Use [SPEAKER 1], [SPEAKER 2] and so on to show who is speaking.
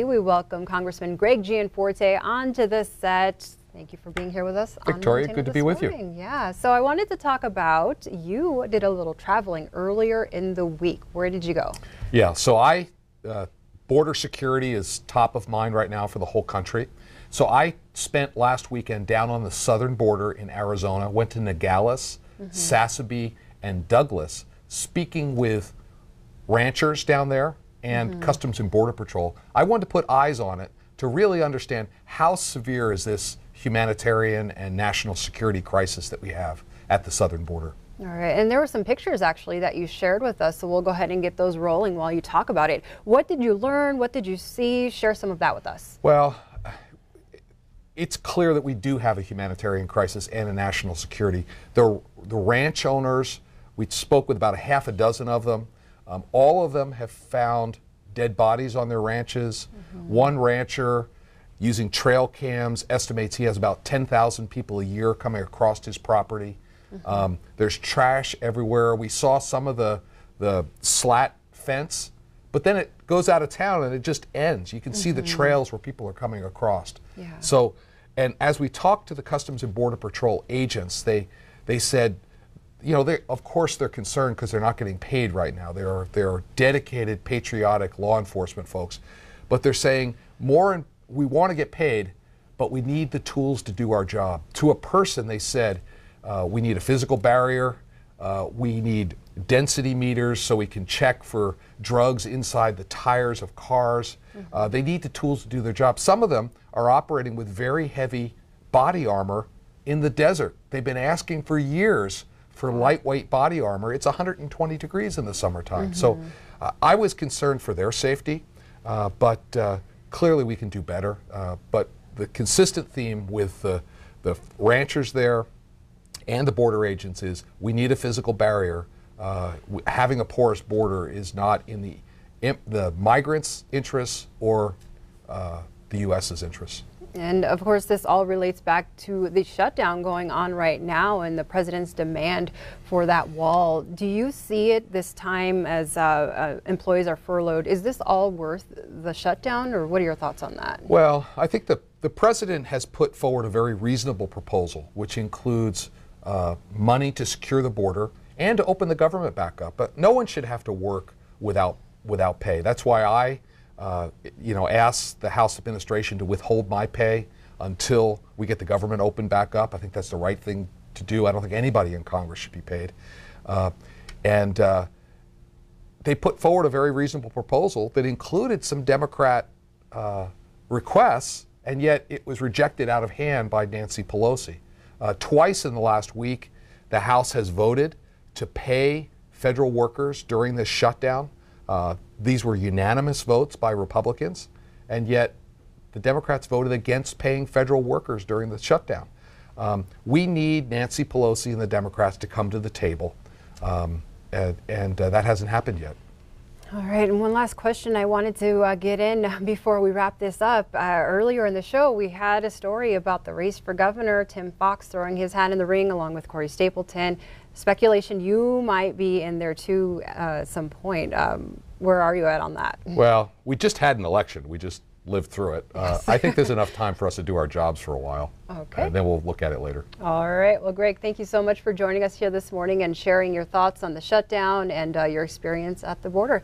[SPEAKER 1] We welcome Congressman Greg Gianforte onto the set. Thank you for being here with us.
[SPEAKER 2] Victoria, good to be with you.
[SPEAKER 1] Yeah, so I wanted to talk about, you did a little traveling earlier in the week. Where did you go?
[SPEAKER 2] Yeah, so border security is top of mind right now for the whole country. So I spent last weekend down on the southern border in Arizona, went to Nogales, Sassabee, and Douglas, speaking with ranchers down there and Customs and Border Patrol. I wanted to put eyes on it to really understand how severe is this humanitarian and national security crisis that we have at the southern border.
[SPEAKER 1] All right, and there were some pictures actually that you shared with us, so we'll go ahead and get those rolling while you talk about it. What did you learn? What did you see? Share some of that with us.
[SPEAKER 2] Well, it's clear that we do have a humanitarian crisis and a national security. The ranch owners, we spoke with about a half a dozen of them. All of them have found dead bodies on their ranches. One rancher, using trail cams, estimates he has about 10,000 people a year coming across his property. There's trash everywhere. We saw some of the slat fence, but then it goes out of town and it just ends. You can see the trails where people are coming across.
[SPEAKER 1] Yeah.
[SPEAKER 2] So, and as we talked to the Customs and Border Patrol agents, they said, you know, of course they're concerned because they're not getting paid right now. They're dedicated, patriotic law enforcement folks, but they're saying we want to get paid, but we need the tools to do our job. To a person, they said, we need a physical barrier, we need density meters so we can check for drugs inside the tires of cars. They need the tools to do their job. Some of them are operating with very heavy body armor in the desert. They've been asking for years for lightweight body armor. It's 120 degrees in the summertime. So I was concerned for their safety, but clearly we can do better. But the consistent theme with the ranchers there and the border agents is we need a physical barrier. Having a porous border is not in the migrants' interests or the U.S.'s interests.
[SPEAKER 1] And of course, this all relates back to the shutdown going on right now and the president's demand for that wall. Do you see it this time as employees are furloughed? Is this all worth the shutdown, or what are your thoughts on that?
[SPEAKER 2] Well, I think the president has put forward a very reasonable proposal, which includes money to secure the border and to open the government back up. But no one should have to work without pay. That's why I asked the House administration to withhold my pay until we get the government open back up. I think that's the right thing to do. I don't think anybody in Congress should be paid. They put forward a very reasonable proposal that included some Democrat requests, and yet it was rejected out of hand by Nancy Pelosi. Twice in the last week, the House has voted to pay federal workers during this shutdown. These were unanimous votes by Republicans, and yet the Democrats voted against paying federal workers during the shutdown. We need Nancy Pelosi and the Democrats to come to the table, and that hasn't happened yet.
[SPEAKER 1] All right, and one last question I wanted to get in before we wrap this up. Earlier in the show, we had a story about the race for governor, Tim Fox throwing his hat in the ring along with Corey Stapleton. Speculation you might be in there too at some point. Where are you at on that?
[SPEAKER 2] Well, we just had an election. We just lived through it.
[SPEAKER 1] Yes.
[SPEAKER 2] I think there's enough time for us to do our jobs for a while.
[SPEAKER 1] Okay.
[SPEAKER 2] And then we'll look at it later.
[SPEAKER 1] All right. Well, Greg, thank you so much for joining us here this morning and sharing your thoughts on the shutdown and your experience at the border.